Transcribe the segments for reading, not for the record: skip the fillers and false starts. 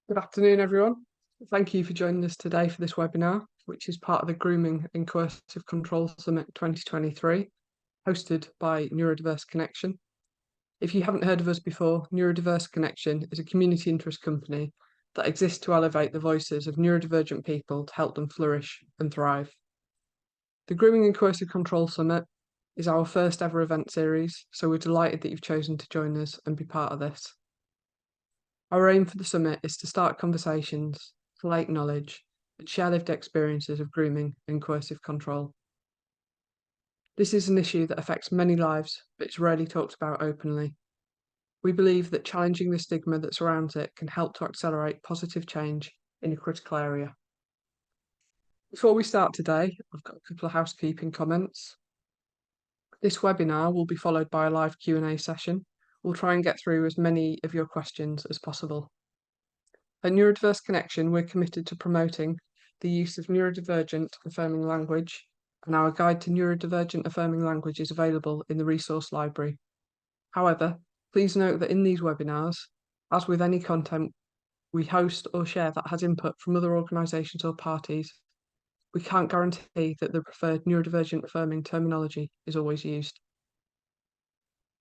Good afternoon, everyone. Thank you for joining us today for this webinar, which is part of the Grooming and Coercive Control Summit 2023, hosted by Neurodiverse Connection. If you haven't heard of us before, Neurodiverse Connection is a community interest company that exists to elevate the voices of neurodivergent people to help them flourish and thrive. The Grooming and Coercive Control Summit is our first ever event series, so we're delighted that you've chosen to join us and be part of this. Our aim for the summit is to start conversations, collate knowledge, and share lived experiences of grooming and coercive control. This is an issue that affects many lives, but it's rarely talked about openly. We believe that challenging the stigma that surrounds it can help to accelerate positive change in a critical area. Before we start today, I've got a couple of housekeeping comments. This webinar will be followed by a live Q&A session. We'll try and get through as many of your questions as possible. At Neurodiverse Connection, we're committed to promoting the use of neurodivergent affirming language, and our guide to neurodivergent affirming language is available in the resource library. However, please note that in these webinars, as with any content we host or share that has input from other organisations or parties, we can't guarantee that the preferred neurodivergent affirming terminology is always used.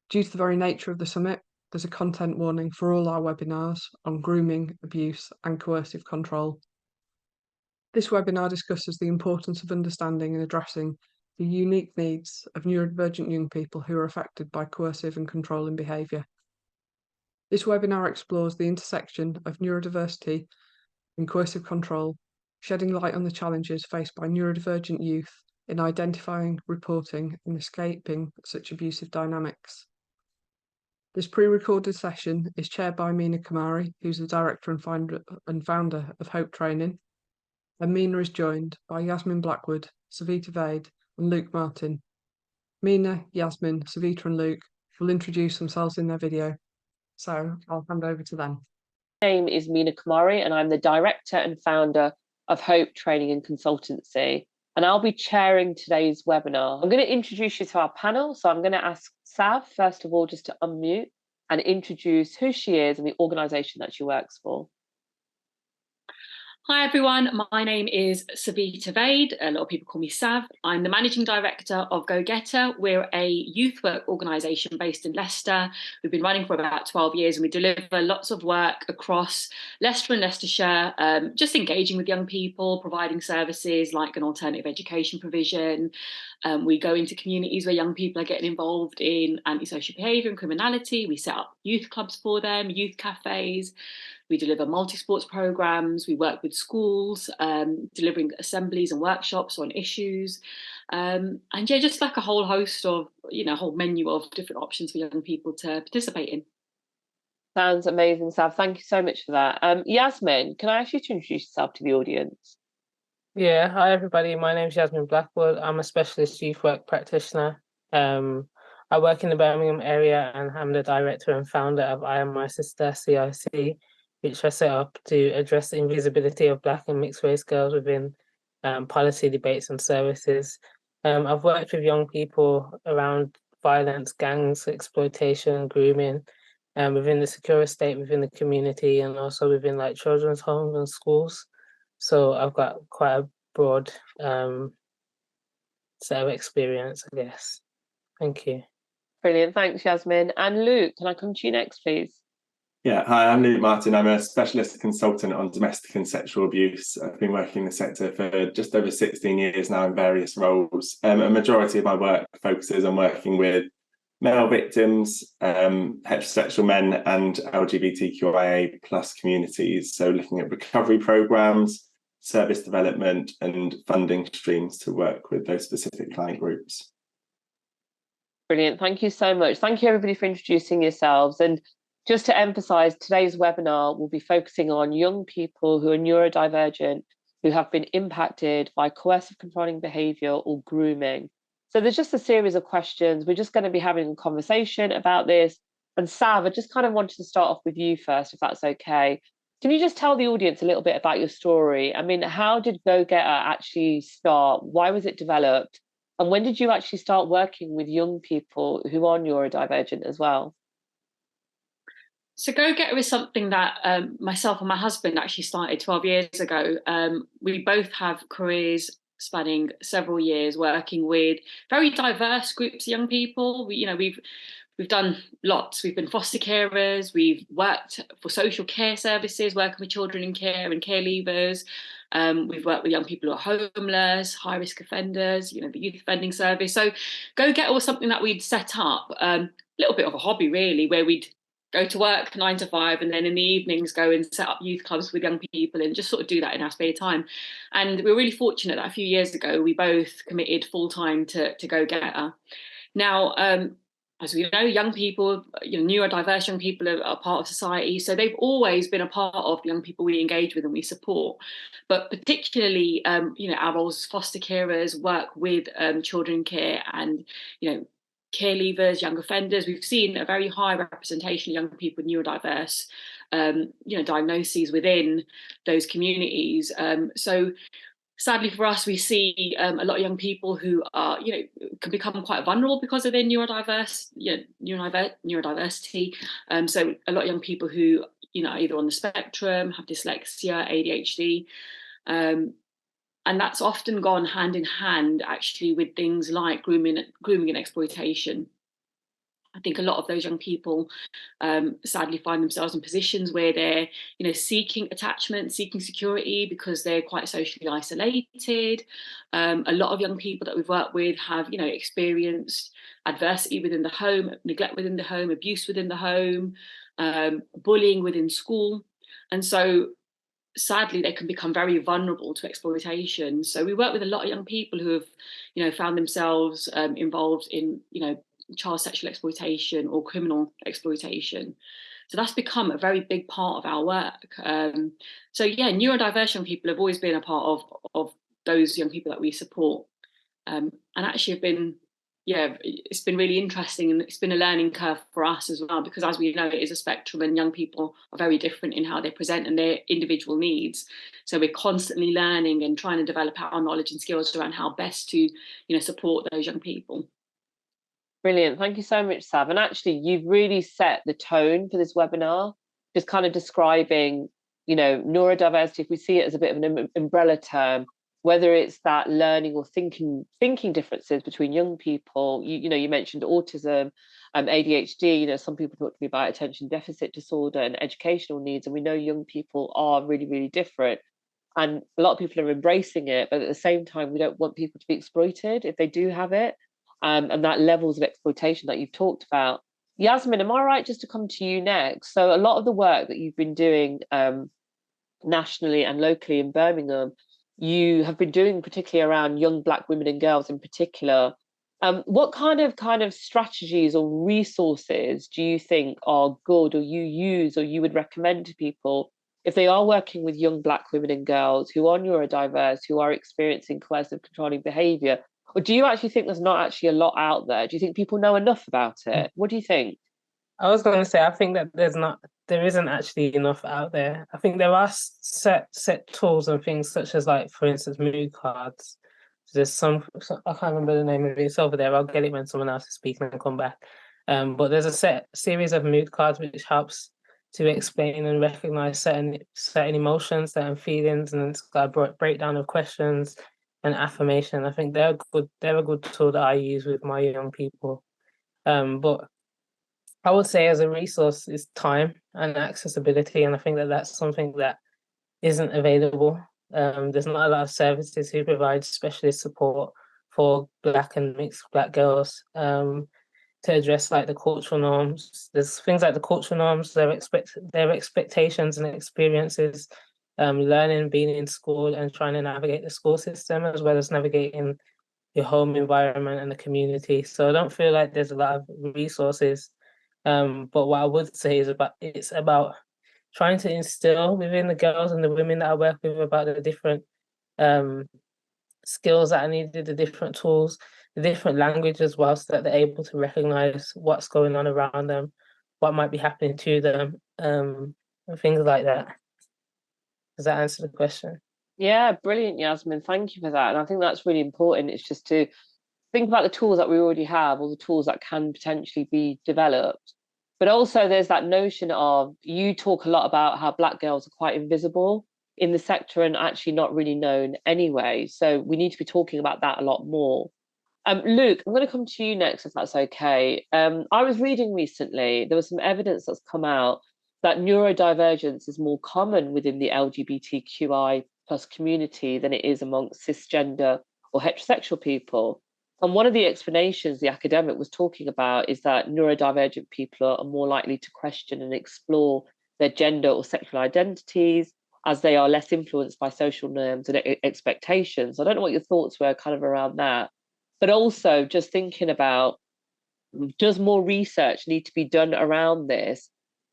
Due to the very nature of the summit, there's a content warning for all our webinars on grooming, abuse, and coercive control. This webinar discusses the importance of understanding and addressing the unique needs of neurodivergent young people who are affected by coercive and controlling behaviour. This webinar explores the intersection of neurodiversity and coercive control, shedding light on the challenges faced by neurodivergent youth in identifying, reporting, and escaping such abusive dynamics. This pre-recorded session is chaired by Meena Kumari, who's the director and founder of Hope Training, and Meena is joined by Yasmin Blackwood, Savita Vaid, and Luke Martin. Meena, Yasmin, Savita and Luke will introduce themselves in their video, so I'll hand over to them. My name is Meena Kumari and I'm the director and founder of Hope Training and Consultancy, and I'll be chairing today's webinar. I'm going to introduce you to our panel, so I'm going to ask Sav, first of all, just to unmute and introduce who she is and the organisation that she works for. Hi everyone, my name is Savita Vaid. A lot of people call me Sav. I'm the managing director of Getta. We're a youth work organisation based in Leicester. We've been running for about 12 years and we deliver lots of work across Leicester and Leicestershire, just engaging with young people, providing services like an alternative education provision. We go into communities where young people are getting involved in antisocial behaviour and criminality. We set up youth clubs for them, youth cafes. We deliver multi-sports programmes, we work with schools, delivering assemblies and workshops on issues. And yeah, just like a whole host of, a whole menu of different options for young people to participate in. Sounds amazing, Sav. Thank you so much for that. Yasmin, can I ask you to introduce yourself to the audience? Yeah, hi everybody. My name is Yasmin Blackwood. I'm a specialist youth work practitioner. I work in the Birmingham area and I'm the director and founder of I Am My Sister, CIC, which I set up to address the invisibility of Black and mixed race girls within policy debates and services. I've worked with young people around violence, gangs, exploitation, grooming, within the secure estate, within the community, and also within like children's homes and schools. So I've got quite a broad set of experience, I guess. Thank you. Brilliant, thanks Yasmin. And Luke, can I come to you next, please? Yeah, hi, I'm Luke Martin. I'm a specialist consultant on domestic and sexual abuse. I've been working in the sector for just over 16 years now in various roles. A majority of my work focuses on working with male victims, heterosexual men and LGBTQIA plus communities. So looking at recovery programmes, service development and funding streams to work with those specific client groups. Brilliant, thank you so much. Thank you everybody for introducing yourselves. And just to emphasise, today's webinar will be focusing on young people who are neurodivergent, who have been impacted by coercive controlling behaviour or grooming. So there's just a series of questions. We're just going to be having a conversation about this. And Sav, I just kind of wanted to start off with you first, if that's okay. Can you just tell the audience a little bit about your story? I mean, how did Go Getta actually start? Why was it developed? And when did you actually start working with young people who are neurodivergent as well? So Go Getter is something that myself and my husband actually started 12 years ago. We both have careers spanning several years working with very diverse groups of young people. We've done lots. We've been foster carers, we've worked for social care services, working with children in care and care leavers. We've worked with young people who are homeless, high risk offenders, the youth offending service. So Go Getter was something that we'd set up, a little bit of a hobby really, where we'd go to work 9 to 5 and then in the evenings go and set up youth clubs with young people and just sort of do that in our spare time. And we were really fortunate that a few years ago we both committed full time to Go Getter. Now, as we know, young people, neurodiverse young people are part of society. So they've always been a part of the young people we engage with and we support. But particularly, our roles as foster carers, work with children in care and, care leavers, young offenders. We've seen a very high representation of young people with neurodiverse, diagnoses within those communities. So sadly for us, we see a lot of young people who are, can become quite vulnerable because of their neurodiversity. So a lot of young people who, are either on the spectrum, have dyslexia, ADHD, and that's often gone hand in hand actually with things like grooming and exploitation. I think a lot of those young people sadly find themselves in positions where they're, seeking attachment, seeking security because they're quite socially isolated. A lot of young people that we've worked with have, experienced adversity within the home, neglect within the home, abuse within the home, bullying within school. And so sadly, they can become very vulnerable to exploitation. So we work with a lot of young people who have, found themselves involved in, child sexual exploitation or criminal exploitation. So that's become a very big part of our work. Neurodiverse young people have always been a part of those young people that we support, and actually have been, it's been really interesting, and it's been a learning curve for us as well, because as we know, it is a spectrum and young people are very different in how they present and their individual needs. So we're constantly learning and trying to develop our knowledge and skills around how best to, support those young people. Brilliant. Thank you so much, Sav. And actually, you've really set the tone for this webinar, just kind of describing, neurodiversity, if we see it as a bit of an umbrella term, whether it's that learning or thinking differences between young people. You mentioned autism, ADHD. Some people talk to me about attention deficit disorder and educational needs, and we know young people are really, really different. And a lot of people are embracing it, but at the same time, we don't want people to be exploited if they do have it. And that levels of exploitation that you've talked about. Yasmin, am I right just to come to you next? So a lot of the work that you've been doing nationally and locally in Birmingham, you have been doing particularly around young Black women and girls in particular. What kind of strategies or resources do you think are good, or you use, or you would recommend to people if they are working with young Black women and girls who are neurodiverse, who are experiencing coercive controlling behaviour? Or do you actually think there's not actually a lot out there? Do you think people know enough about it? What do you think? I was going to say, I think that there isn't actually enough out there. I think there are set tools and things such as, like, for instance, mood cards. There's some, I can't remember the name of it. It's over there. I'll get it when someone else is speaking and come back. But there's a series of mood cards which helps to explain and recognize certain emotions, certain feelings, and it's got a breakdown of questions and affirmation. I think they're a good tool that I use with my young people. But I would say as a resource is time and accessibility, and I think that that's something that isn't available. There's not a lot of services who provide specialist support for Black and mixed Black girls to address, like, the cultural norms. There's things like the cultural norms, their expectations and experiences, learning, being in school and trying to navigate the school system, as well as navigating your home environment and the community. So I don't feel like there's a lot of resources. But what I would say is it's about trying to instill within the girls and the women that I work with about the different skills that are needed, the different tools, the different language as well, so that they're able to recognize what's going on around them, what might be happening to them, and things like that. Does that answer the question? Yeah, brilliant, Yasmin. Thank you for that. And I think that's really important. It's just to think about the tools that we already have, or the tools that can potentially be developed, But also there's that notion of, you talk a lot about how Black girls are quite invisible in the sector and actually not really known anyway. So we need to be talking about that a lot more. Luke, I'm going to come to you next, if that's okay. I was reading recently, there was some evidence that's come out that neurodivergence is more common within the LGBTQI plus community than it is amongst cisgender or heterosexual people. And one of the explanations the academic was talking about is that neurodivergent people are more likely to question and explore their gender or sexual identities, as they are less influenced by social norms and expectations. I don't know what your thoughts were kind of around that. But also just thinking about, does more research need to be done around this?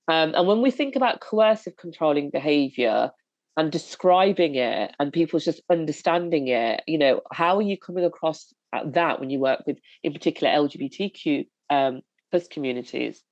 And when we think about coercive controlling behaviour and describing it and people's just understanding it, you know, how are you coming across that when you work with, in particular, LGBTQ plus communities?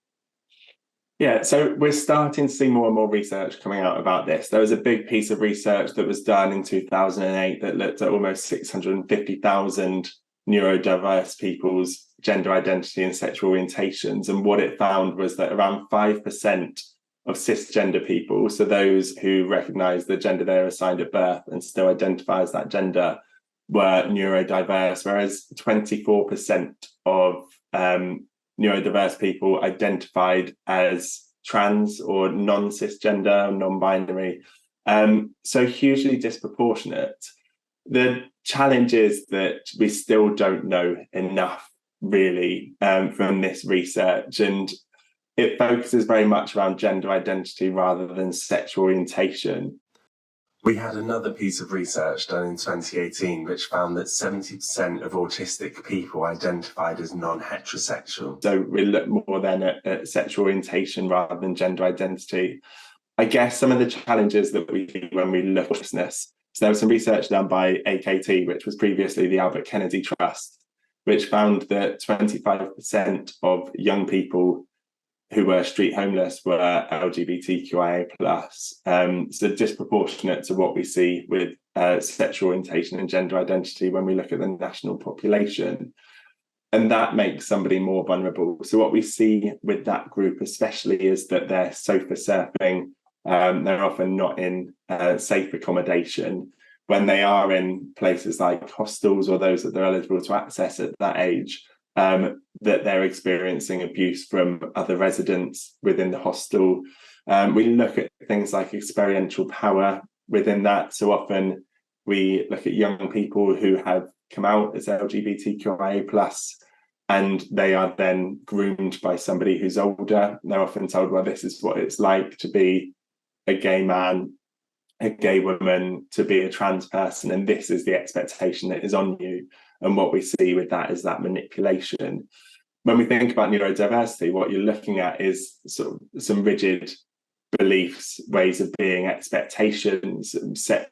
Yeah, so we're starting to see more and more research coming out about this. There was a big piece of research that was done in 2008 that looked at almost 650,000 neurodiverse people's gender identity and sexual orientations. And what it found was that around 5% of cisgender people, so those who recognise the gender they're assigned at birth and still identify as that gender, were neurodiverse, whereas 24% of neurodiverse people identified as trans or non-cisgender, non-binary. So hugely disproportionate. The challenge is that we still don't know enough, really, from this research, and it focuses very much around gender identity rather than sexual orientation. We had another piece of research done in 2018 which found that 70% of autistic people identified as non-heterosexual. So we look more then at sexual orientation rather than gender identity. I guess some of the challenges that we see when we look at this, so there was some research done by AKT, which was previously the Albert Kennedy Trust, which found that 25% of young people who were street homeless were LGBTQIA+, so disproportionate to what we see with sexual orientation and gender identity when we look at the national population. And that makes somebody more vulnerable. So what we see with that group especially is that they're sofa surfing, they're often not in safe accommodation. When they are in places like hostels or those that they're eligible to access at that age, that they're experiencing abuse from other residents within the hostel. We look at things like experiential power within that. So often we look at young people who have come out as LGBTQIA+, and they are then groomed by somebody who's older. They're often told, well, this is what it's like to be a gay man, a gay woman, to be a trans person, and this is the expectation that is on you. And what we see with that is that manipulation. When we think about neurodiversity, what you're looking at is sort of some rigid beliefs, ways of being, expectations, set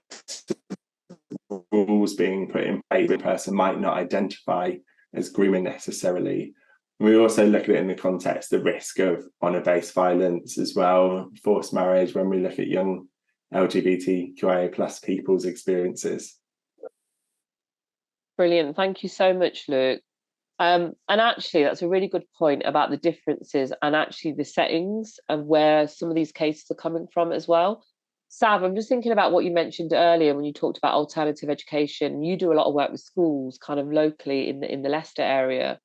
rules being put in place. The person might not identify as grooming necessarily. And we also look at it in the context of risk of honour-based violence as well, forced marriage, when we look at young LGBTQIA+ people's experiences. Brilliant. Thank you so much, Luke. And actually, that's a really good point about the differences and actually the settings of where some of these cases are coming from as well. Sav, I'm just thinking about what you mentioned earlier when you talked about alternative education. You do a lot of work with schools kind of locally in the Leicester area.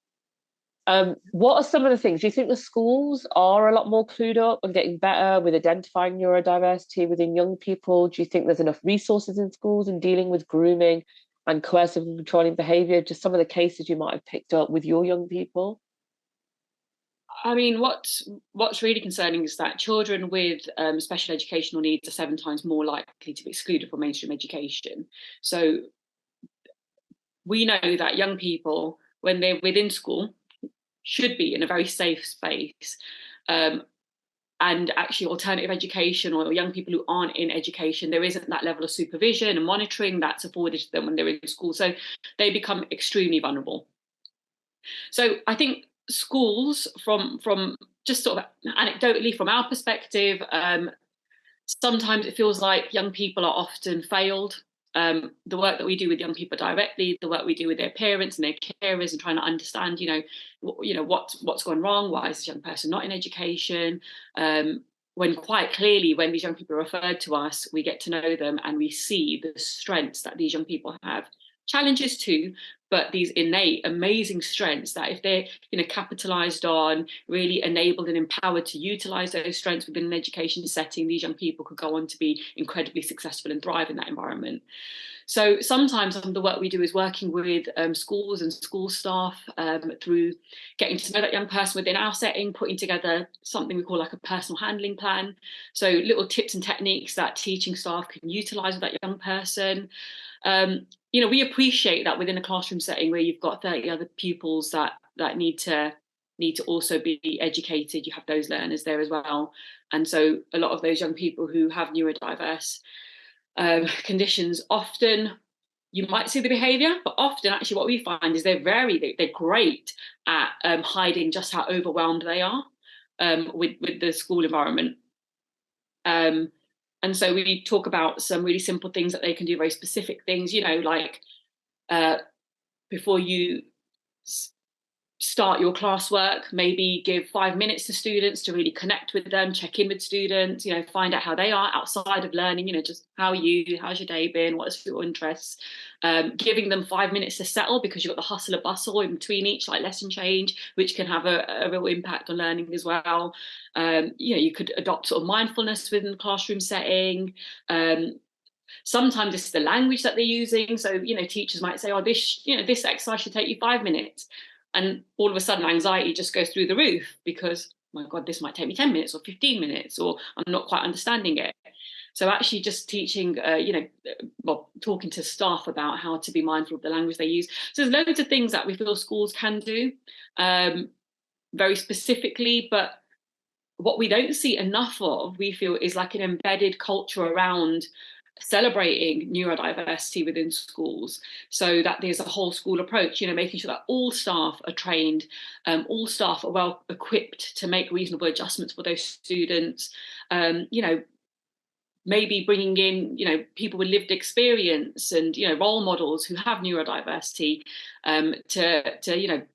What are some of the things? Do you think the schools are a lot more clued up and getting better with identifying neurodiversity within young people? Do you think there's enough resources in schools in dealing with grooming and coercive and controlling behaviour? Just some of the cases you might have picked up with your young people? I mean, what's really concerning is that children with special educational needs are 7 times more likely to be excluded from mainstream education. So we know that young people, when they're within school, should be in a very safe space. And actually alternative education, or young people who aren't in education, there isn't that level of supervision and monitoring that's afforded to them when they're in school. So they become extremely vulnerable. So I think schools, from just sort of anecdotally from our perspective, sometimes it feels like young people are often failed the work that we do with young people directly, the work we do with their parents and their carers, and trying to understand, what's gone wrong, why is this young person not in education, when quite clearly, when these young people are referred to us, we get to know them and we see the strengths that these young people have. Challenges too, but these innate, amazing strengths that if they're, capitalized on, really enabled and empowered to utilize those strengths within an education setting, these young people could go on to be incredibly successful and thrive in that environment. So sometimes some of the work we do is working with schools and school staff through getting to know that young person within our setting, putting together something we call like a personal handling plan. So little tips and techniques that teaching staff can utilize with that young person. We appreciate that within a classroom setting where you've got 30 other pupils that need to also be educated, you have those learners there as well. And so a lot of those young people who have neurodiverse conditions, often you might see the behaviour, but often actually what we find is they're great at hiding just how overwhelmed they are with the school environment. And so we talk about some really simple things that they can do, very specific things, like before you start your classwork, maybe give 5 minutes to students to really connect with them, check in with students, find out how they are outside of learning, just how are you, how's your day been, what's your interests, giving them 5 minutes to settle, because you've got the hustle and bustle in between each, like lesson change, which can have a real impact on learning as well. You could adopt sort of mindfulness within the classroom setting. Sometimes it's the language that they're using. So, teachers might say, this exercise should take you 5 minutes. And all of a sudden anxiety just goes through the roof because, my God, this might take me 10 minutes or 15 minutes, or I'm not quite understanding it. So actually just teaching, talking to staff about how to be mindful of the language they use. So there's loads of things that we feel schools can do very specifically, but what we don't see enough of, we feel, is like an embedded culture around celebrating neurodiversity within schools, so that there's a whole school approach, making sure that all staff are trained, all staff are well equipped to make reasonable adjustments for those students, maybe bringing in, people with lived experience and, role models who have neurodiversity to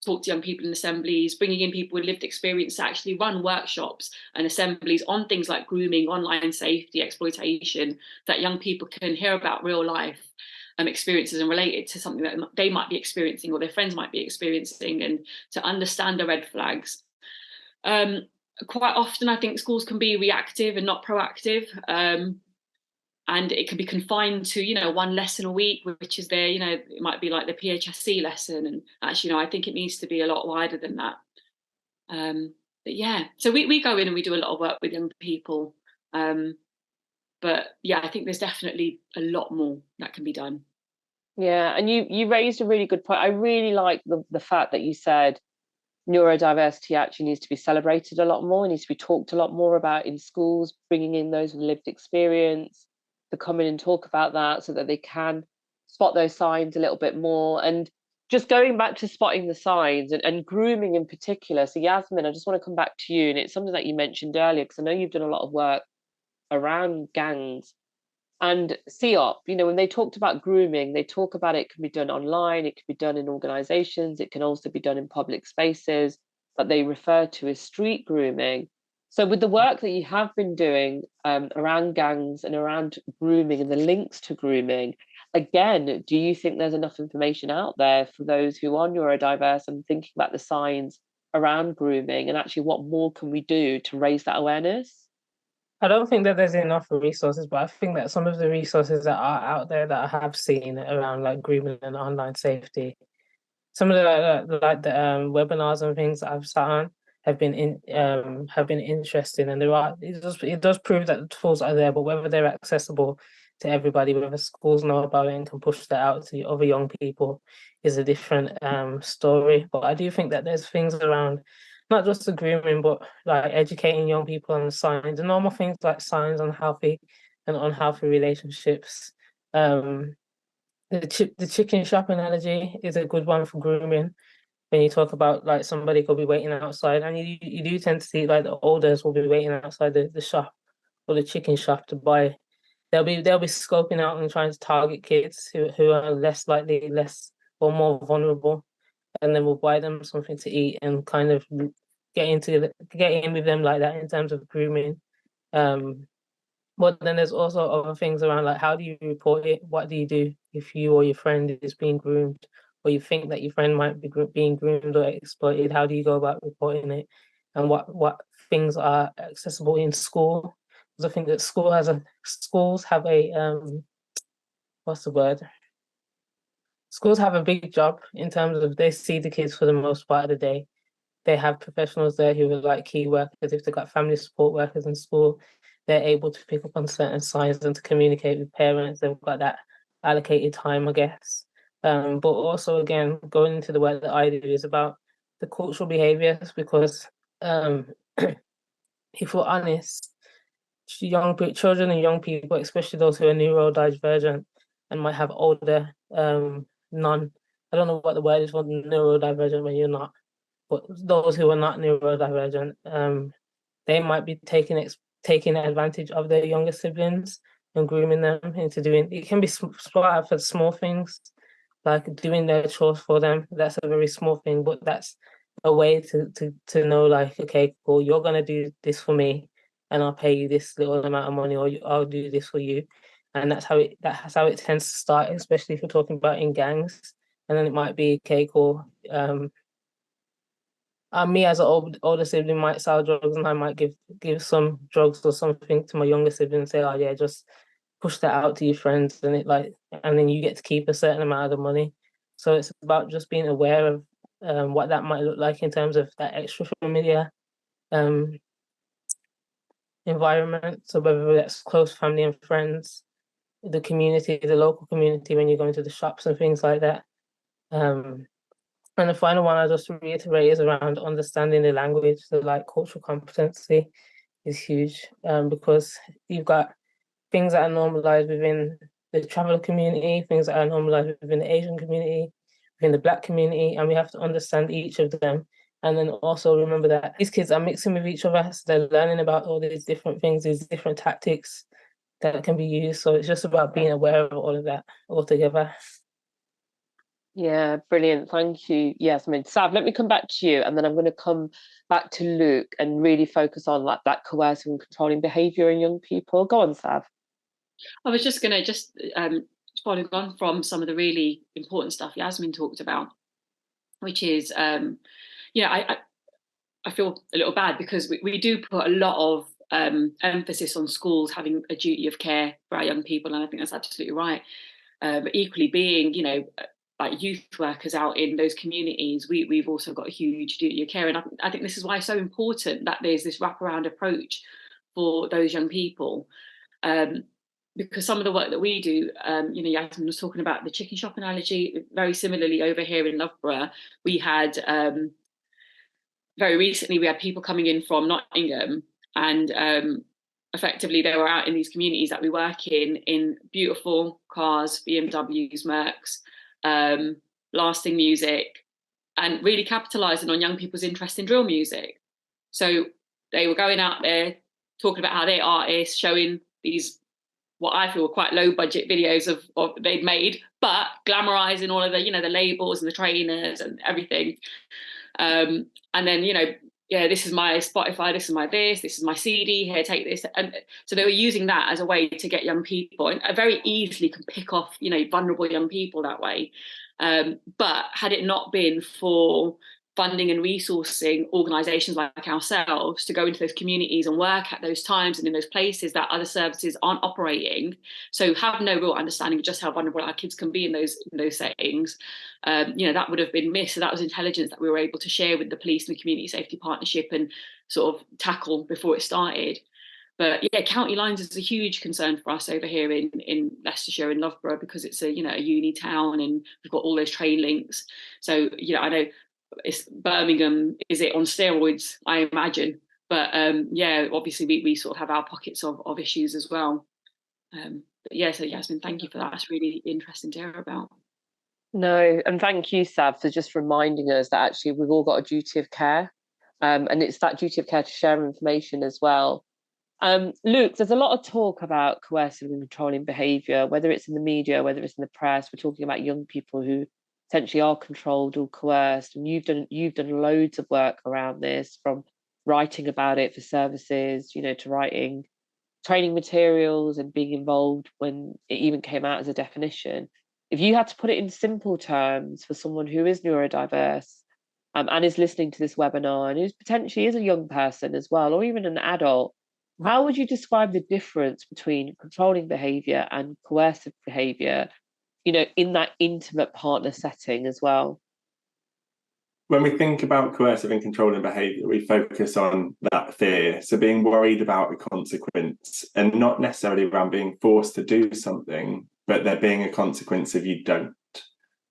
talk to young people in assemblies, bringing in people with lived experience to actually run workshops and assemblies on things like grooming, online safety, exploitation, that young people can hear about real life experiences and relate it to something that they might be experiencing or their friends might be experiencing, and to understand the red flags. Quite often I think schools can be reactive and not proactive. And it can be confined to, one lesson a week, which is their, it might be like the PHSC lesson. And actually, I think it needs to be a lot wider than that. But yeah, so we go in and we do a lot of work with young people. But yeah, I think there's definitely a lot more that can be done. Yeah, and you raised a really good point. I really like the fact that you said neurodiversity actually needs to be celebrated a lot more, needs to be talked a lot more about in schools, bringing in those with lived experience to come in and talk about that so that they can spot those signs a little bit more. And just going back to spotting the signs and grooming in particular. So Yasmin, I just want to come back to you, and it's something that you mentioned earlier, because I know you've done a lot of work around gangs and COP. When they talked about grooming, they talk about it can be done online, it can be done in organizations, it can also be done in public spaces, but they refer to as street grooming. So with the work that you have been doing around gangs and around grooming and the links to grooming, again, do you think there's enough information out there for those who are neurodiverse and thinking about the signs around grooming, and actually what more can we do to raise that awareness? I don't think that there's enough resources, but I think that some of the resources that are out there that I have seen around like grooming and online safety, some of the webinars and things that I've sat on have been interesting, and it does prove that the tools are there, but whether they're accessible to everybody, whether schools know about it and can push that out to other young people, is a different story. But I do think that there's things around, not just the grooming, but like educating young people on the signs, the normal things like signs on healthy and unhealthy relationships. The chicken shop analogy is a good one for grooming. When you talk about like somebody could be waiting outside, and you do tend to see like the elders will be waiting outside the shop or the chicken shop to buy they'll be scoping out and trying to target kids who are less likely, less or more vulnerable, and then we'll buy them something to eat and kind of get in with them like that in terms of grooming. But then there's also other things around, like, how do you report it? What do you do if you or your friend is being groomed, or you think that your friend might be being groomed or exploited? How do you go about reporting it? And what things are accessible in school? Because I think that schools have a what's the word? Schools have a big job in terms of they see the kids for the most part of the day. They have professionals there who are like key workers. If they've got family support workers in school, they're able to pick up on certain signs and to communicate with parents. They've got that allocated time, I guess. But also, again, going into the work that I do is about the cultural behaviours, because if we're honest, children and young people, especially those who are neurodivergent and might have older I don't know what the word is for neurodivergent when you're not, but those who are not neurodivergent, they might be taking advantage of their younger siblings and grooming them into doing. It can be spot for small things, like doing their chores for them. That's a very small thing, but that's a way to know, like, okay, cool, you're gonna do this for me, and I'll pay you this little amount of money, or I'll do this for you, and that's how it tends to start, especially if we're talking about in gangs. And then it might be, okay, cool. Me as an older sibling might sell drugs, and I might give some drugs or something to my younger sibling and say, oh yeah, just push that out to your friends, and and then you get to keep a certain amount of the money. So it's about just being aware of what that might look like in terms of that extra familiar environment. So whether that's close family and friends, the community, the local community, when you're going to the shops and things like that. And the final one I'll just reiterate is around understanding the language. So like cultural competency is huge, because you've got things that are normalized within the traveler community, things that are normalized within the Asian community, within the Black community, and we have to understand each of them. And then also remember that these kids are mixing with each other, so they're learning about all these different things, these different tactics that can be used. So it's just about being aware of all of that altogether. Yeah, brilliant. Thank you, Yasmin. Sav, let me come back to you, and then I'm going to come back to Luke and really focus on like that coercive and controlling behaviour in young people. Go on, Sav. I was just going to following on from some of the really important stuff Yasmin talked about, which is, I feel a little bad because we do put a lot of emphasis on schools having a duty of care for our young people, and I think that's absolutely right. But equally, being, like youth workers out in those communities, we've also got a huge duty of care, and I think this is why it's so important that there's this wraparound approach for those young people, because some of the work that we do, Yasmin was talking about the chicken shop analogy. Very similarly, over here in Loughborough, we had very recently we had people coming in from Nottingham, and effectively they were out in these communities that we work in beautiful cars, BMWs, Mercs, lasting music, and really capitalizing on young people's interest in drill music. So they were going out there talking about how they're artists, showing these what I feel were quite low budget videos of they'd made, but glamorizing all of the the labels and the trainers and everything, and then this is my Spotify, this is my this is my CD, here, take this. And so they were using that as a way to get young people, and very easily can pick off vulnerable young people that way. But had it not been for funding and resourcing organisations like ourselves to go into those communities and work at those times and in those places that other services aren't operating, so have no real understanding of just how vulnerable our kids can be in those settings, that would have been missed. So that was intelligence that we were able to share with the police and the community safety partnership and sort of tackle before it started. But yeah, county lines is a huge concern for us over here in Leicestershire and Loughborough, because it's a uni town and we've got all those train links. So I know it's Birmingham, is it on steroids, I imagine, but obviously we sort of have our pockets of issues as well. So Yasmin, thank you for that. It's really interesting to hear about. No, and thank you, Sav, for just reminding us that actually we've all got a duty of care, and it's that duty of care to share information as well. Luke, there's a lot of talk about coercive and controlling behaviour, whether it's in the media, whether it's in the press. We're talking about young people who potentially are controlled or coerced, and you've done loads of work around this, from writing about it for services, to writing training materials and being involved when it even came out as a definition. If you had to put it in simple terms for someone who is neurodiverse and is listening to this webinar and who potentially is a young person as well, or even an adult, how would you describe the difference between controlling behaviour and coercive behaviour, in that intimate partner setting as well? When we think about coercive and controlling behaviour, we focus on that fear. So being worried about a consequence, and not necessarily around being forced to do something, but there being a consequence if you don't.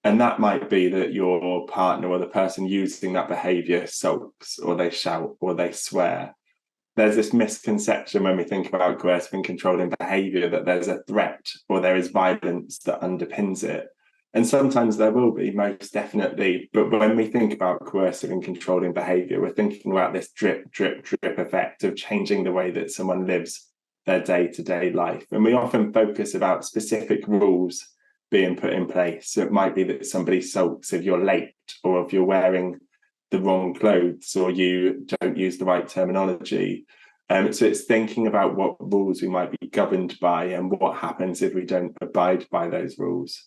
And that might be that your partner or the person using that behaviour sulks, or they shout, or they swear. There's this misconception when we think about coercive and controlling behaviour that there's a threat or there is violence that underpins it. And sometimes there will be, most definitely. But when we think about coercive and controlling behaviour, we're thinking about this drip, drip, drip effect of changing the way that someone lives their day-to-day life. And we often focus about specific rules being put in place. So it might be that somebody sulks if you're late, or if you're wearing the wrong clothes, or you don't use the right terminology. So it's thinking about what rules we might be governed by and what happens if we don't abide by those rules.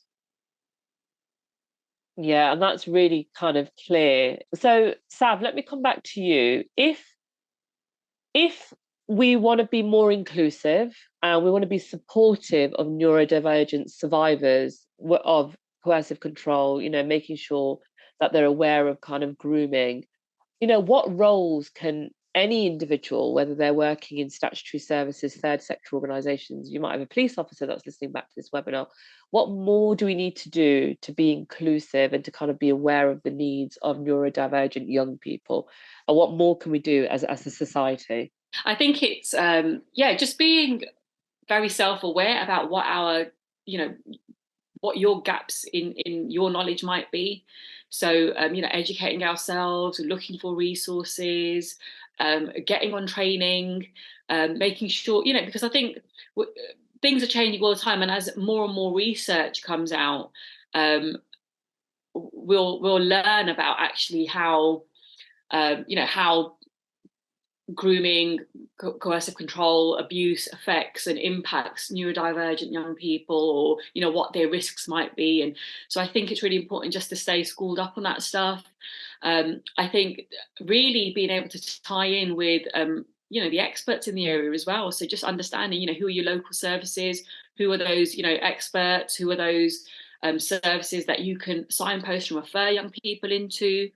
Yeah, and that's really kind of clear. So, Sav, let me come back to you. If we want to be more inclusive and we want to be supportive of neurodivergent survivors of coercive control, making sure that they're aware of kind of grooming, what roles can any individual, whether they're working in statutory services, third sector organisations, you might have a police officer that's listening back to this webinar, what more do we need to do to be inclusive and to kind of be aware of the needs of neurodivergent young people? And what more can we do as a society? I think it's, just being very self-aware about what our, what your gaps in your knowledge might be. So, educating ourselves, looking for resources, getting on training, making sure, because I think things are changing all the time. And as more and more research comes out, we'll learn about actually how, how grooming, coercive control, abuse affects and impacts neurodivergent young people, or what their risks might be. And so I think it's really important just to stay schooled up on that stuff. I think really being able to tie in with the experts in the area as well. So just understanding, who are your local services, who are those experts, who are those services that you can signpost and refer young people into.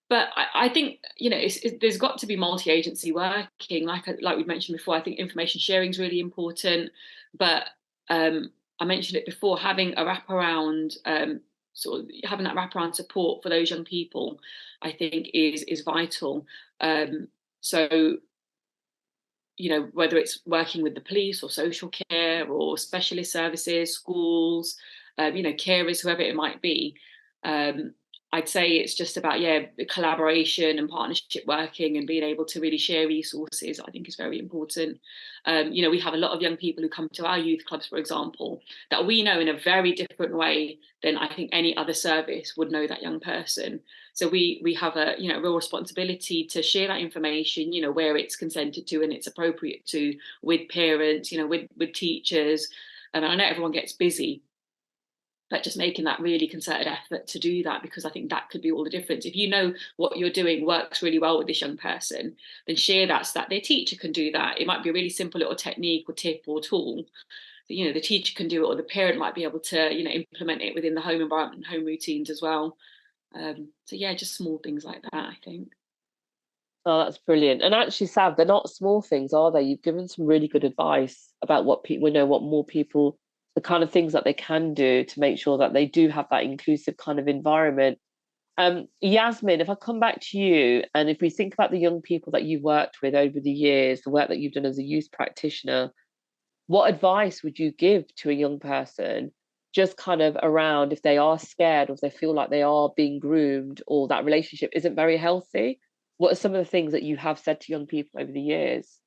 But I think there's got to be multi-agency working, like we mentioned before. I think information sharing is really important, but I mentioned it before, having a wraparound, having that wraparound support for those young people, I think is vital. So whether it's working with the police or social care or specialist services, schools, carers, whoever it might be. I'd say it's just about collaboration and partnership working and being able to really share resources. I think is very important. We have a lot of young people who come to our youth clubs, for example, that we know in a very different way than I think any other service would know that young person. So we have a real responsibility to share that information, where it's consented to and it's appropriate to, with parents, with teachers. And I know everyone gets busy, but just making that really concerted effort to do that, because I think that could be all the difference. If you know what you're doing works really well with this young person, then share that so that their teacher can do that. It might be a really simple little technique or tip or tool. The teacher can do it, or the parent might be able to, implement it within the home environment and home routines as well. Just small things like that, I think. Oh, that's brilliant. And actually, Sav, they're not small things, are they? You've given some really good advice about what people what more people, the kind of things that they can do to make sure that they do have that inclusive kind of environment. Yasmin, if I come back to you, and if we think about the young people that you've worked with over the years, the work that you've done as a youth practitioner, what advice would you give to a young person just kind of around if they are scared or if they feel like they are being groomed or that relationship isn't very healthy? what are some of the things that you have said to young people over the years?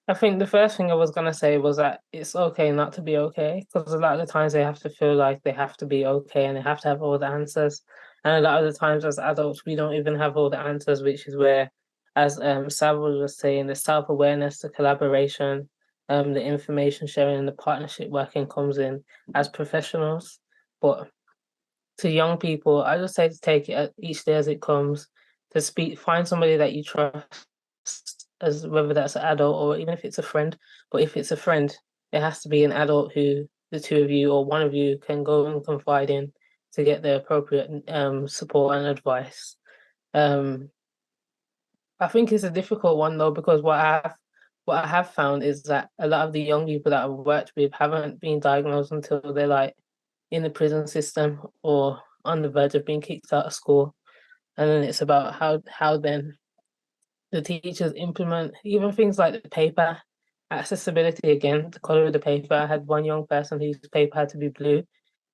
I think the first thing I was gonna say was that it's okay not to be okay, because a lot of the times they have to feel like they have to be okay and they have to have all the answers. And a lot of the times as adults, we don't even have all the answers, which is where, as Savita was saying, the self-awareness, the collaboration, the information sharing and the partnership working comes in as professionals. But to young people, I just say to take it each day as it comes, to find somebody that you trust, as whether that's an adult or even if it's a friend. But if it's a friend, it has to be an adult who the two of you or one of you can go and confide in to get the appropriate support and advice. I think it's a difficult one though, because what I have found is that a lot of the young people that I've worked with haven't been diagnosed until they're like in the prison system or on the verge of being kicked out of school. And then it's about how then the teachers implement even things like the paper accessibility again, the color of the paper. I had one young person whose paper had to be blue,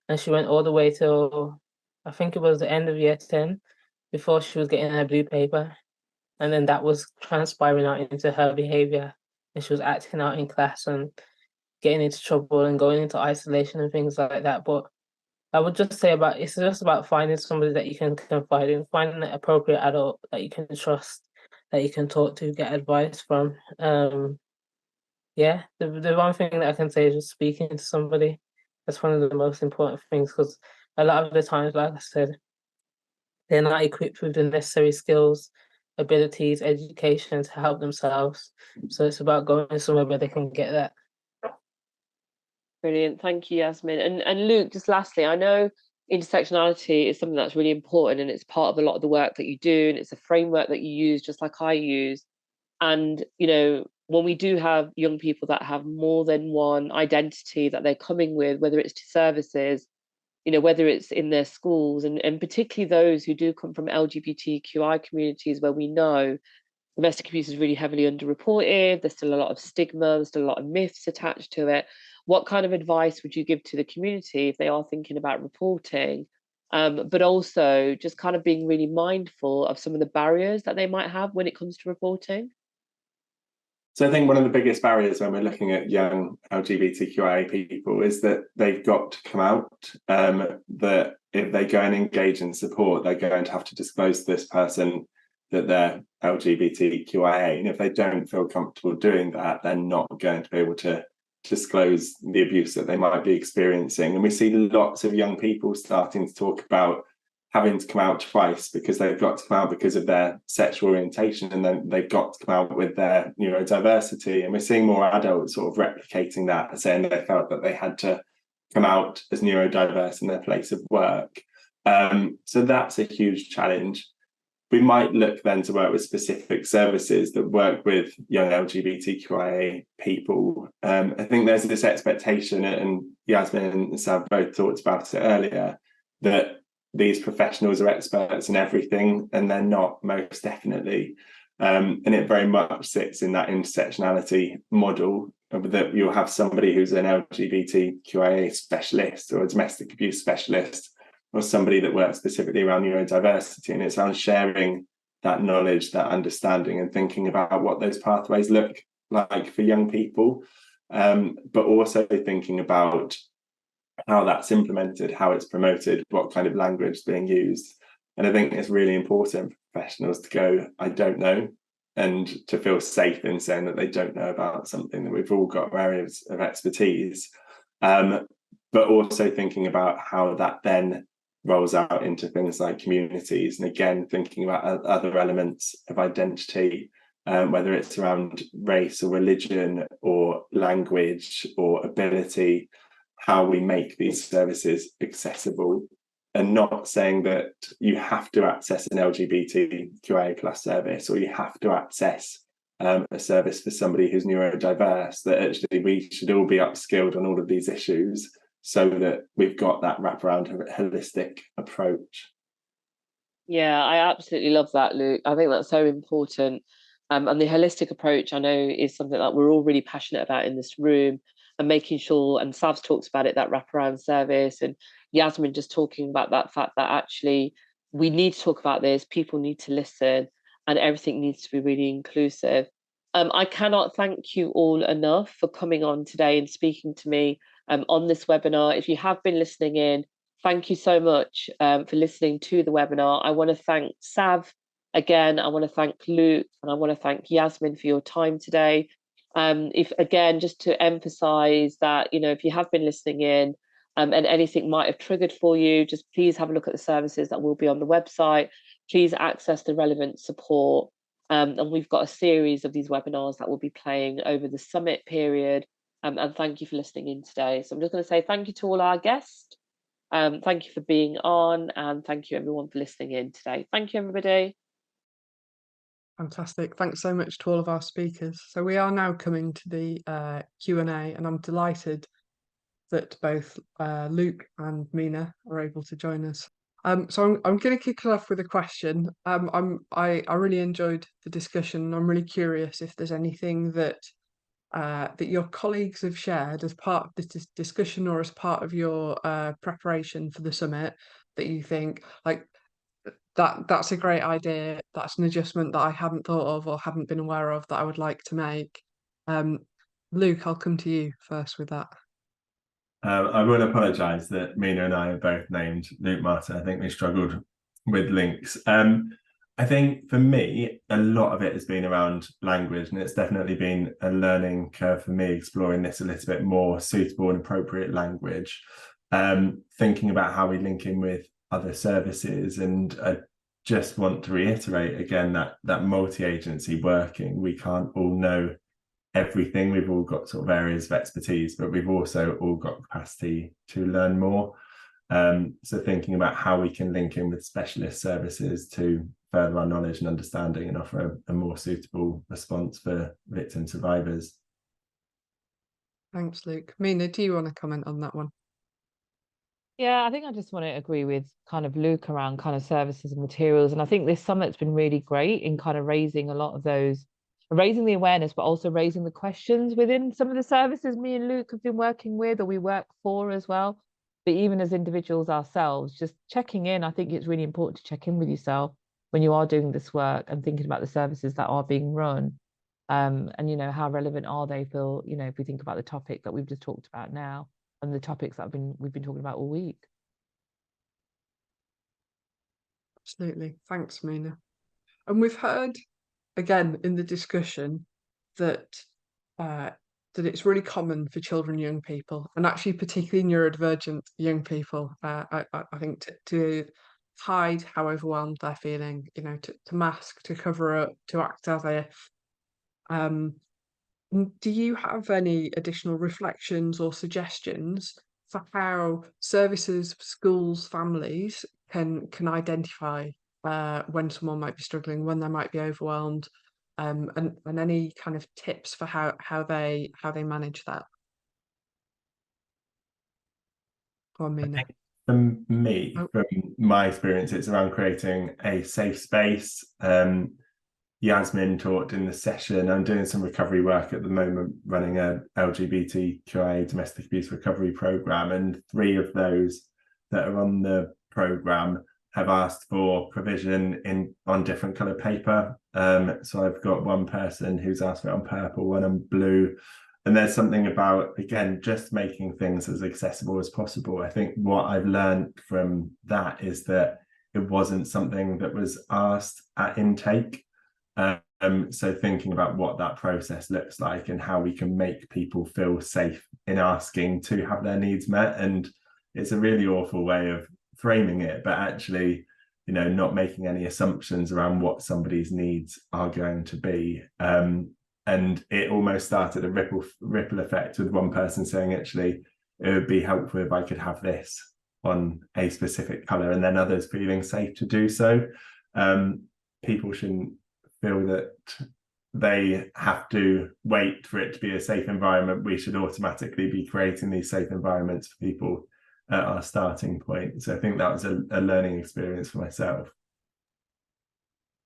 and she went all the way till I think it was the end of year 10 before she was getting her blue paper. And then that was transpiring out into her behavior, and she was acting out in class and getting into trouble and going into isolation and things like that. But I would just say it's just about finding somebody that you can confide in, finding an appropriate adult that you can trust, that you can talk to, get advice from. Yeah, the one thing that I can say is just speaking to somebody. That's one of the most important things, because a lot of the times, like I said, they're not equipped with the necessary skills, abilities, education to help themselves. So it's about going somewhere where they can get that. Brilliant. Thank you, Yasmin. And Luke, just lastly, I know intersectionality is something that's really important and it's part of a lot of the work that you do, and it's a framework that you use just like I use. And, you know, when we do have young people that have more than one identity that they're coming with, whether it's to services, you know, whether it's in their schools, and particularly those who do come from LGBTQI communities where we know domestic abuse is really heavily underreported, there's still a lot of stigma, there's still a lot of myths attached to it. What kind of advice would you give to the community if they are thinking about reporting? But also just kind of being really mindful of some of the barriers that they might have when it comes to reporting? So I think one of the biggest barriers when we're looking at young LGBTQIA people is that they've got to come out, that if they go and engage in support, they're going to have to disclose to this person that they're LGBTQIA. And if they don't feel comfortable doing that, they're not going to be able to disclose the abuse that they might be experiencing. And we see lots of young people starting to talk about having to come out twice, because they've got to come out because of their sexual orientation, and then they've got to come out with their neurodiversity. And we're seeing more adults sort of replicating that, saying they felt that they had to come out as neurodiverse in their place of work. So that's a huge challenge. We might look then to work with specific services that work with young LGBTQIA people. I think there's this expectation, and Yasmin and Sav both talked about it earlier, that these professionals are experts in everything, and they're not, most definitely. And it very much sits in that intersectionality model of that you'll have somebody who's an LGBTQIA specialist or a domestic abuse specialist, or somebody that works specifically around neurodiversity, and it's around sharing that knowledge, that understanding, and thinking about what those pathways look like for young people, but also thinking about how that's implemented, how it's promoted, what kind of language is being used. And I think it's really important for professionals to go, I don't know, and to feel safe in saying that they don't know about something, that we've all got areas of expertise, but also thinking about how that then rolls out into things like communities, and again thinking about other elements of identity, whether it's around race or religion or language or ability, how we make these services accessible, and not saying that you have to access an LGBTQIA plus service, or you have to access a service for somebody who's neurodiverse, that actually we should all be upskilled on all of these issues so that we've got that wraparound holistic approach. Yeah, I absolutely love that, Luke. I think that's so important. And the holistic approach, I know, is something that we're all really passionate about in this room, and making sure, and Sav's talks about it, that wraparound service, and Yasmin just talking about that fact that actually we need to talk about this, people need to listen, and everything needs to be really inclusive. I cannot thank you all enough for coming on today and speaking to me on this webinar. If you have been listening in, thank you so much for listening to the webinar. I want to thank Sav again. I want to thank Luke, and I want to thank Yasmin for your time today. If again, just to emphasize that, you know, if you have been listening in and anything might have triggered for you, just please have a look at the services that will be on the website. Please access the relevant support. And we've got a series of these webinars that will be playing over the summit period. And thank you for listening in today. So I'm just going to say thank you to all our guests. Thank you for being on, and thank you everyone for listening in today. Thank you, everybody. Fantastic. Thanks so much to all of our speakers. So we are now coming to the Q&A, and I'm delighted that both Luke and Meena are able to join us. So I'm going to kick it off with a question. I really enjoyed the discussion. I'm really curious if there's anything that that your colleagues have shared as part of this discussion or as part of your preparation for the summit that you think like that's a great idea. That's an adjustment that I hadn't thought of or hadn't been aware of that I would like to make. Luke, I'll come to you first with that. I will apologise that Meena and I are both named Luke Martin. I think we struggled with links. I think for me, a lot of it has been around language, and it's definitely been a learning curve for me, exploring this a little bit more suitable and appropriate language, thinking about how we link in with other services. And I just want to reiterate again that multi-agency working, we can't all know everything. We've all got sort of areas of expertise, but we've also all got capacity to learn more. So thinking about how we can link in with specialist services to further our knowledge and understanding and offer a more suitable response for victim survivors. Thanks, Luke. Meena, do you want to comment on that one? Yeah, I think I just want to agree with kind of Luke around kind of services and materials. And I think this summit's been really great in kind of raising a lot of those, raising the awareness, but also raising the questions within some of the services me and Luke have been working with, or we work for as well. But even as individuals ourselves, just checking in, I think it's really important to check in with yourself when you are doing this work and thinking about the services that are being run. And, you know, how relevant are they for, you know, if we think about the topic that we've just talked about now and the topics that we've been talking about all week. Absolutely. Thanks, Meena. And we've heard, again, in the discussion that that it's really common for children, young people, and actually particularly neurodivergent young people, I think, to hide how overwhelmed they're feeling, you know, to mask, to cover up, to act as if. Do you have any additional reflections or suggestions for how services, schools, families can identify when someone might be struggling, when they might be overwhelmed, and any kind of tips for how they manage that? Go on, Meena. For me, from my experience, it's around creating a safe space. Yasmin talked in the session. I'm doing some recovery work at the moment, running a LGBTQIA domestic abuse recovery program, and 3 of those that are on the program have asked for provision on different colour paper. So I've got one person who's asked for it on purple, one on blue. And there's something about, again, just making things as accessible as possible. I think what I've learned from that is that it wasn't something that was asked at intake. So thinking about what that process looks like and how we can make people feel safe in asking to have their needs met. And it's a really awful way of framing it, but actually, you know, not making any assumptions around what somebody's needs are going to be. And it almost started a ripple effect with one person saying, actually, it would be helpful if I could have this on a specific colour, and then others feeling safe to do so. People shouldn't feel that they have to wait for it to be a safe environment. We should automatically be creating these safe environments for people at our starting point. So I think that was a learning experience for myself.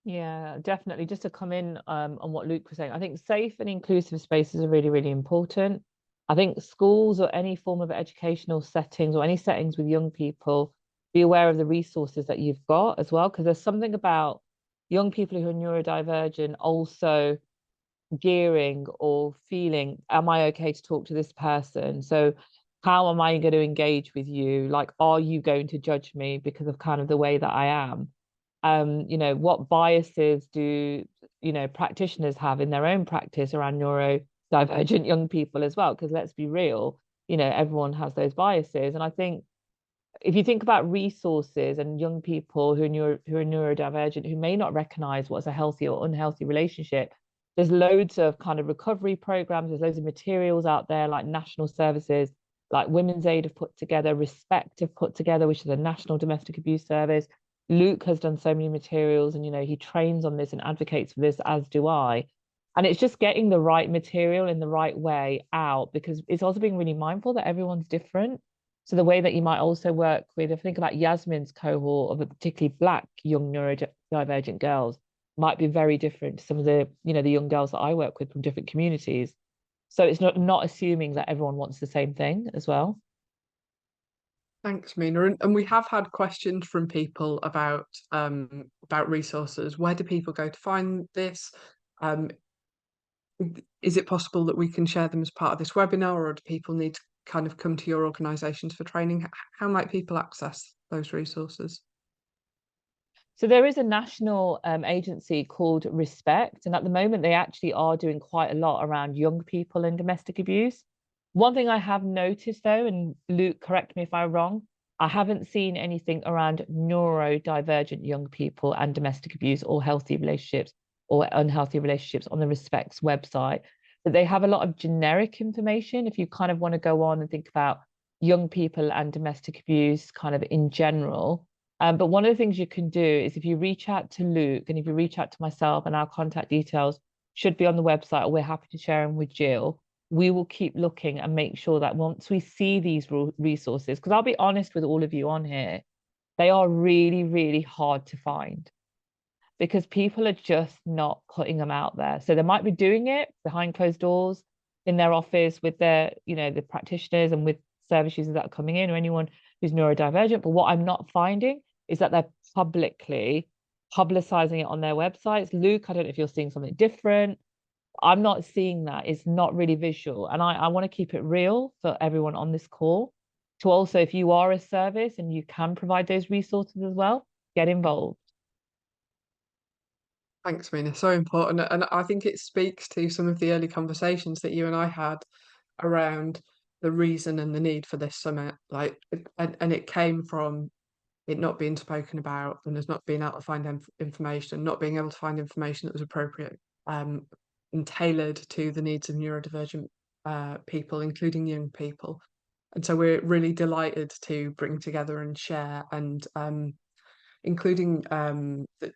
Yeah, definitely. Just to come in on what Luke was saying, I think safe and inclusive spaces are really, really important. I think schools or any form of educational settings or any settings with young people, be aware of the resources that you've got as well, because there's something about young people who are neurodivergent also gearing or feeling, am I okay to talk to this person? So how am I going to engage with you? Like, are you going to judge me because of kind of the way that I am? You know, what biases do, you know, practitioners have in their own practice around neurodivergent young people as well? Because let's be real, you know, everyone has those biases. And I think if you think about resources and young people who are neurodivergent, who may not recognize what's a healthy or unhealthy relationship, there's loads of kind of recovery programs, there's loads of materials out there, like national services, like Women's Aid have put together, Respect have put together, which is a national domestic abuse service. Luke has done so many materials, and you know, he trains on this and advocates for this, as do I. And it's just getting the right material in the right way out, because it's also being really mindful that everyone's different. So the way that you might also work with, if I think about Yasmin's cohort of a particularly Black young neurodivergent girls, might be very different to some of the, you know, the young girls that I work with from different communities. So it's not assuming that everyone wants the same thing as well. Thanks, Meena. And we have had questions from people about resources. Where do people go to find this? Is it possible that we can share them as part of this webinar, or do people need to kind of come to your organisations for training? How might people access those resources? So there is a national agency called Respect, and at the moment they actually are doing quite a lot around young people and domestic abuse. One thing I have noticed though, and Luke, correct me if I'm wrong, I haven't seen anything around neurodivergent young people and domestic abuse or healthy relationships or unhealthy relationships on the Respect's website. But they have a lot of generic information if you kind of want to go on and think about young people and domestic abuse kind of in general. But one of the things you can do is if you reach out to Luke and if you reach out to myself, and our contact details should be on the website, or we're happy to share them with Jill, we will keep looking and make sure that once we see these resources, because I'll be honest with all of you on here, they are really, really hard to find because people are just not putting them out there. So they might be doing it behind closed doors in their office with their, you know, the practitioners and with service users that are coming in, or anyone who's neurodivergent. But what I'm not finding is that they're publicly publicizing it on their websites. Luke, I don't know if you're seeing something different. I'm not seeing that. It's not really visual. And I want to keep it real for everyone on this call to also, if you are a service and you can provide those resources as well, get involved. Thanks, Meena. So important. And I think it speaks to some of the early conversations that you and I had around the reason and the need for this summit. Like, and it came from it not being spoken about, and us not being able to find information, not being able to find information that was appropriate and tailored to the needs of neurodivergent people, including young people. And so we're really delighted to bring together and share, and including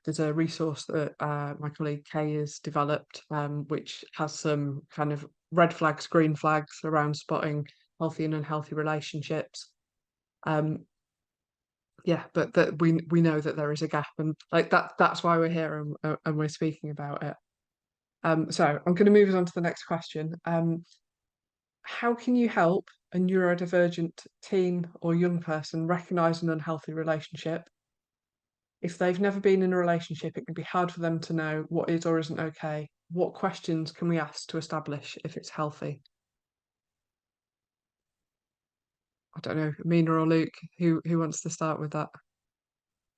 there's a resource that my colleague Kay has developed, which has some kind of red flags, green flags around spotting healthy and unhealthy relationships. Yeah, but that we know that there is a gap, and like that's why we're here and we're speaking about it. So I'm going to move us on to the next question. How can you help a neurodivergent teen or young person recognise an unhealthy relationship? If they've never been in a relationship, it can be hard for them to know what is or isn't okay. What questions can we ask to establish if it's healthy? I don't know, Meena or Luke, who wants to start with that?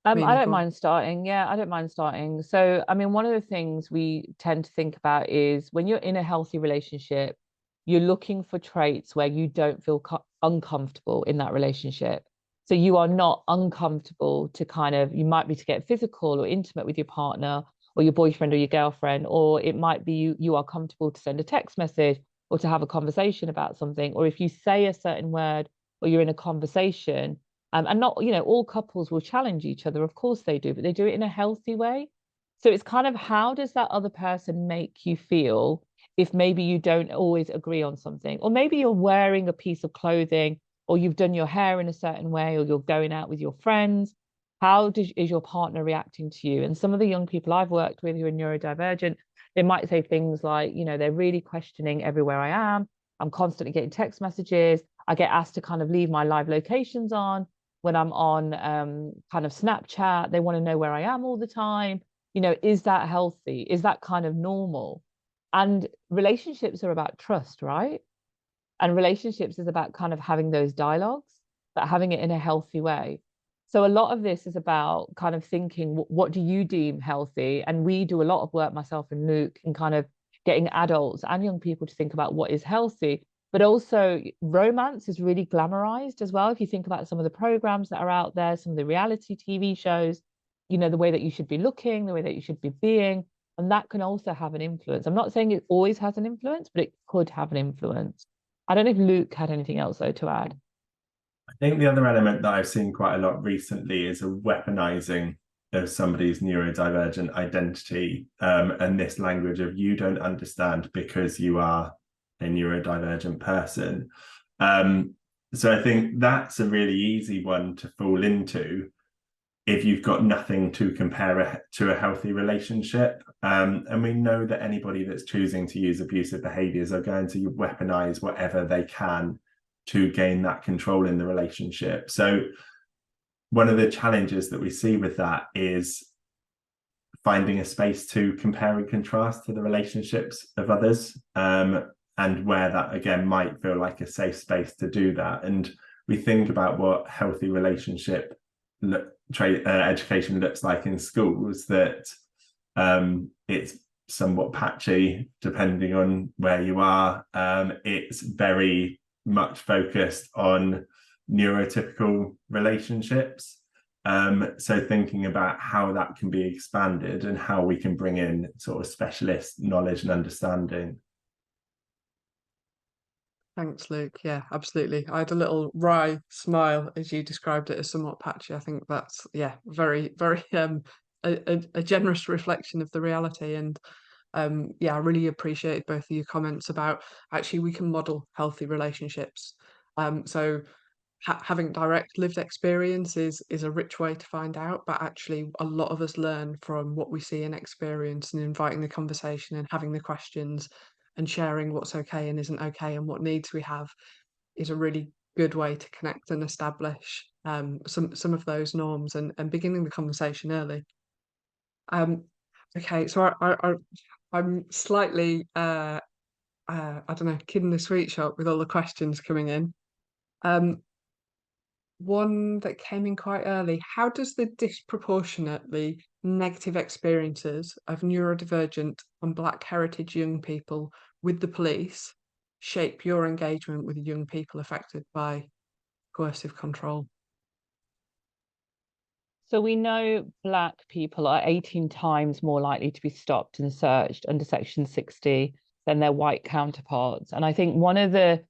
I Meena, don't go on. mind starting. Yeah, I don't mind starting. So, I mean, one of the things we tend to think about is when you're in a healthy relationship, you're looking for traits where you don't feel uncomfortable in that relationship. So you are not uncomfortable to kind of, you might be to get physical or intimate with your partner or your boyfriend or your girlfriend, or it might be you are comfortable to send a text message or to have a conversation about something, or if you say a certain word or you're in a conversation. And not, you know, all couples will challenge each other. Of course they do, but they do it in a healthy way. So it's kind of, how does that other person make you feel if maybe you don't always agree on something? Or maybe you're wearing a piece of clothing, or you've done your hair in a certain way, or you're going out with your friends. How is your partner reacting to you? And some of the young people I've worked with who are neurodivergent, they might say things like, you know, they're really questioning everywhere I am. I'm constantly getting text messages. I get asked to kind of leave my live locations on when I'm on kind of Snapchat. They want to know where I am all the time. You know, is that healthy? Is that kind of normal? And relationships are about trust, right? And relationships is about kind of having those dialogues, but having it in a healthy way. So a lot of this is about kind of thinking, what do you deem healthy? And we do a lot of work, myself and Luke, in kind of getting adults and young people to think about what is healthy. But also romance is really glamorized as well. If you think about some of the programs that are out there, some of the reality TV shows, you know, the way that you should be looking, the way that you should be being, and that can also have an influence. I'm not saying it always has an influence, but it could have an influence. I don't know if Luke had anything else though to add. I think the other element that I've seen quite a lot recently is a weaponizing of somebody's neurodivergent identity, and this language of you don't understand because you are a neurodivergent person. So I think that's a really easy one to fall into if you've got nothing to compare to a healthy relationship. And we know that anybody that's choosing to use abusive behaviours are going to weaponize whatever they can to gain that control in the relationship. So one of the challenges that we see with that is finding a space to compare and contrast to the relationships of others, and where that again might feel like a safe space to do that. And we think about what healthy relationship education looks like in schools, that it's somewhat patchy depending on where you are. It's very much focused on neurotypical relationships. So thinking about how that can be expanded and how we can bring in sort of specialist knowledge and understanding. Thanks, Luke. Yeah, absolutely. I had a little wry smile as you described it as somewhat patchy. I think that's, yeah, very, very a generous reflection of the reality. And yeah, I really appreciated both of your comments about actually we can model healthy relationships. So having direct lived experience is a rich way to find out, but actually a lot of us learn from what we see and experience, and inviting the conversation and having the questions and sharing what's okay and isn't okay and what needs we have is a really good way to connect and establish some of those norms and beginning the conversation early. Okay, so I'm slightly I don't know, kidding the sweet shop with all the questions coming in. One that came in quite early: how does the disproportionately negative experiences of neurodivergent and Black heritage young people with the police shape your engagement with young people affected by coercive control? So we know Black people are 18 times more likely to be stopped and searched under Section 60 than their white counterparts. And I think one of the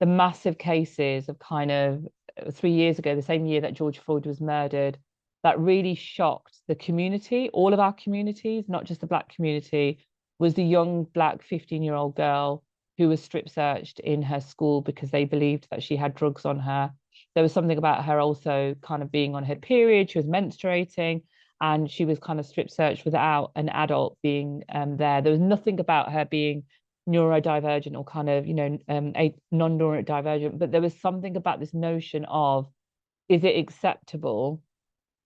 massive cases of kind of 3 years ago, the same year that George Floyd was murdered, that really shocked the community, all of our communities, not just the Black community, was the young Black 15-year-old girl who was strip searched in her school because they believed that she had drugs on her. There was something about her also kind of being on her period. She was menstruating and she was kind of strip searched without an adult being there. There was nothing about her being neurodivergent or kind of, you know, a non-neurodivergent, but there was something about this notion of, is it acceptable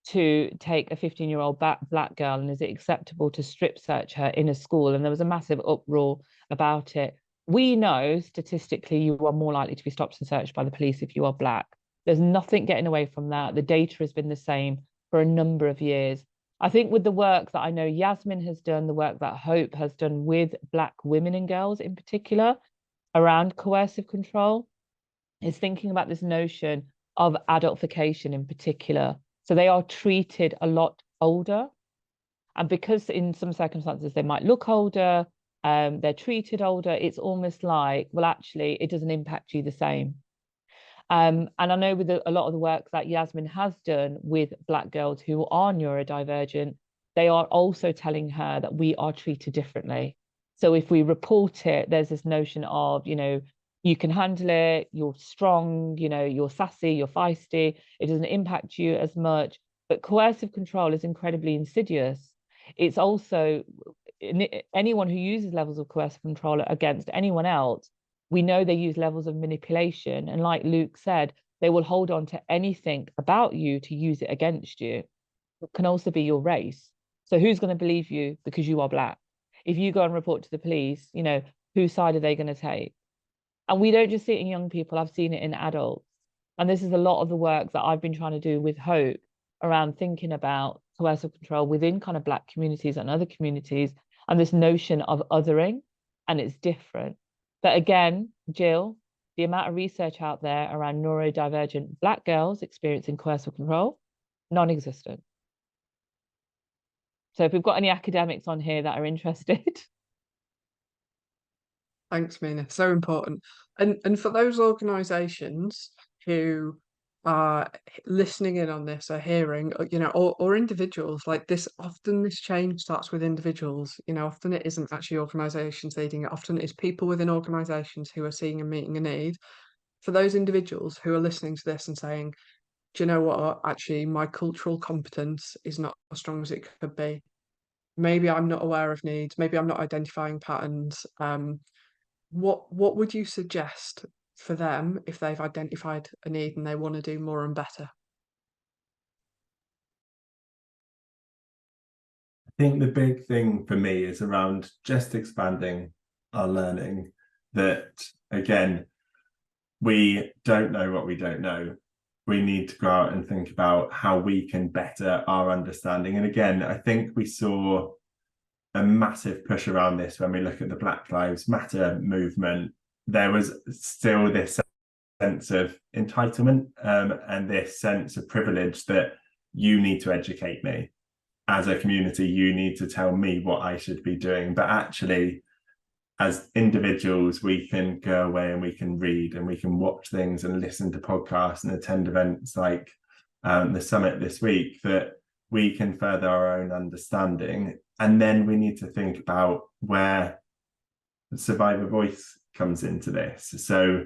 to take a 15-year-old Black girl and is it acceptable to strip search her in a school? And there was a massive uproar about it. We know statistically you are more likely to be stopped and searched by the police if you are Black. There's nothing getting away from that. The data has been the same for a number of years. I think with the work that I know Yasmin has done, the work that Hope has done with Black women and girls in particular around coercive control, is thinking about this notion of adultification in particular. So they are treated a lot older. And because in some circumstances they might look older, they're treated older, it's almost like, well, actually, it doesn't impact you the same. And I know with a lot of the work that Yasmin has done with Black girls who are neurodivergent, they are also telling her that we are treated differently. So if we report it, there's this notion of, you know, you can handle it, you're strong, you know, you're sassy, you're feisty, it doesn't impact you as much. But coercive control is incredibly insidious. It's also, anyone who uses levels of coercive control against anyone else, we know they use levels of manipulation. And like Luke said, they will hold on to anything about you to use it against you. It can also be your race. So who's going to believe you because you are Black? If you go and report to the police, you know, whose side are they going to take? And we don't just see it in young people, I've seen it in adults. And this is a lot of the work that I've been trying to do with Hope around thinking about coercive control within kind of Black communities and other communities, and this notion of othering, and it's different. But again, Jill, the amount of research out there around neurodivergent Black girls experiencing coercive control, non-existent. So if we've got any academics on here that are interested. Thanks, Meena. So important. And for those organisations who are listening in on this, or hearing, you know, or individuals like this, often this change starts with individuals. You know, often it isn't actually organisations leading it. Often it's people within organisations who are seeing and meeting a need. For those individuals who are listening to this and saying, do you know what? Actually, my cultural competence is not as strong as it could be. Maybe I'm not aware of needs. Maybe I'm not identifying patterns. What would you suggest for them if they've identified a need and they want to do more and better? I think the big thing for me is around just expanding our learning. That, again, we don't know what we don't know. We need to go out and think about how we can better our understanding. And again, I think we saw a massive push around this when we look at the Black Lives Matter movement. There was still this sense of entitlement and this sense of privilege that you need to educate me. As a community, you need to tell me what I should be doing. But actually, as individuals, we can go away and we can read and we can watch things and listen to podcasts and attend events like the summit this week, that we can further our own understanding. And then we need to think about where survivor voice comes into this. So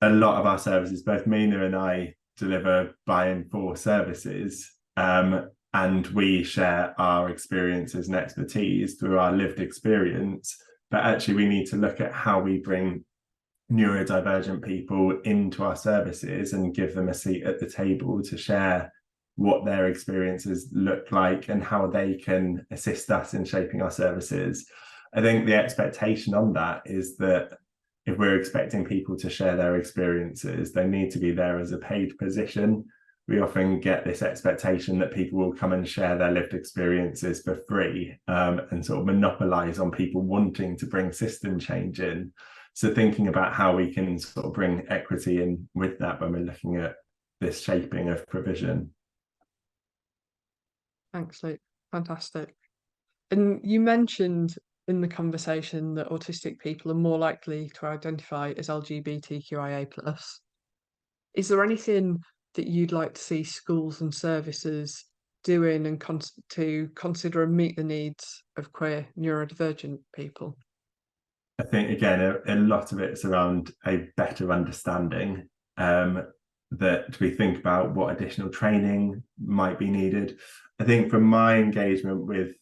a lot of our services, both Meena and I deliver by and for services, and we share our experiences and expertise through our lived experience. But actually, we need to look at how we bring neurodivergent people into our services and give them a seat at the table to share what their experiences look like and how they can assist us in shaping our services. I think the expectation on that is that if we're expecting people to share their experiences, they need to be there as a paid position. We often get this expectation that people will come and share their lived experiences for free and sort of monopolize on people wanting to bring system change in. So thinking about how we can sort of bring equity in with that when we're looking at this shaping of provision. Thanks, Luke. Fantastic. And you mentioned in the conversation that autistic people are more likely to identify as LGBTQIA+. Is there anything that you'd like to see schools and services doing and to consider and meet the needs of queer neurodivergent people? I think, again, a lot of it's around a better understanding, that we think about what additional training might be needed. I think from my engagement with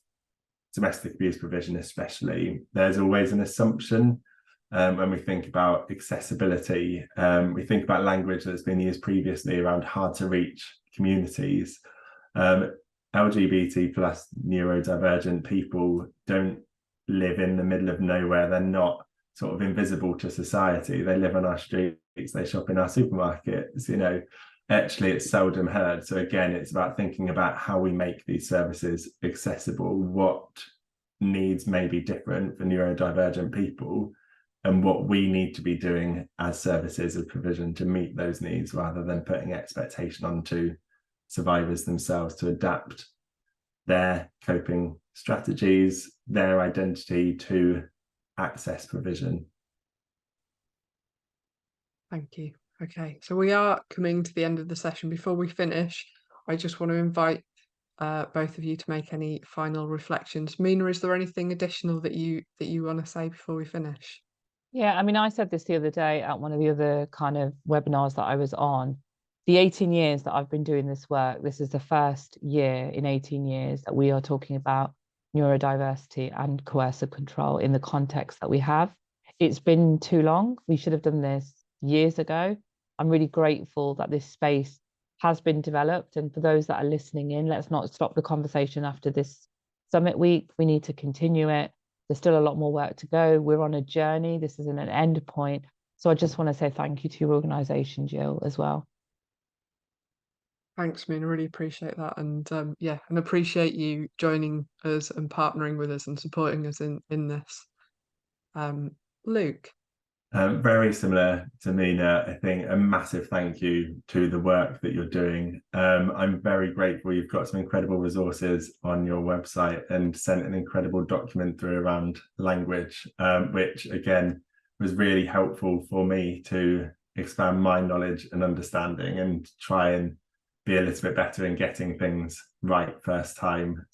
domestic abuse provision especially, there's always an assumption when we think about accessibility. We think about language that's been used previously around hard to reach communities. LGBT plus neurodivergent people don't live in the middle of nowhere. They're not sort of invisible to society. They live on our streets, they shop in our supermarkets, you know. Actually, it's seldom heard. So again, it's about thinking about how we make these services accessible, what needs may be different for neurodivergent people, and what we need to be doing as services of provision to meet those needs, rather than putting expectation onto survivors themselves to adapt their coping strategies, their identity to access provision. Thank you. Okay, so we are coming to the end of the session. Before we finish, I just want to invite both of you to make any final reflections. Meena, is there anything additional that you want to say before we finish? Yeah, I mean, I said this the other day at one of the other kind of webinars that I was on. The 18 years that I've been doing this work, this is the first year in 18 years that we are talking about neurodiversity and coercive control in the context that we have. It's been too long. We should have done this years ago. I'm really grateful that this space has been developed. And for those that are listening in, let's not stop the conversation after this Summit Week. We need to continue it. There's still a lot more work to go. We're on a journey. This isn't an end point. So I just want to say thank you to your organisation, Jill, as well. Thanks, Meena. Really appreciate that, and yeah, and appreciate you joining us and partnering with us and supporting us in this. Luke. Very similar to Meena, I think a massive thank you to the work that you're doing. I'm very grateful you've got some incredible resources on your website and sent an incredible document through around language, which again was really helpful for me to expand my knowledge and understanding and try and be a little bit better in getting things right first time.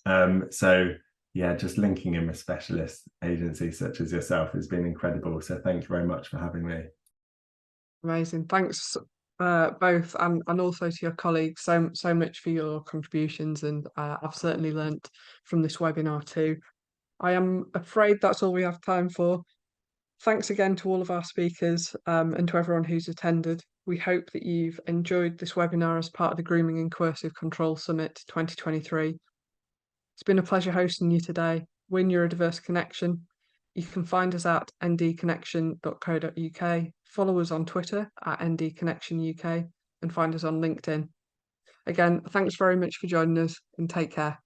So yeah, just linking in with specialist agencies such as yourself has been incredible. So thank you very much for having me. Amazing. Thanks both, and also to your colleagues so much for your contributions, and I've certainly learnt from this webinar too. I am afraid that's all we have time for. Thanks again to all of our speakers and to everyone who's attended. We hope that you've enjoyed this webinar as part of the Grooming and Coercive Control Summit 2023. It's been a pleasure hosting you today. We're Neurodiverse Connection. You can find us at ndconnection.co.uk, follow us on Twitter at ndconnectionuk, and find us on LinkedIn. Again, thanks very much for joining us, and take care.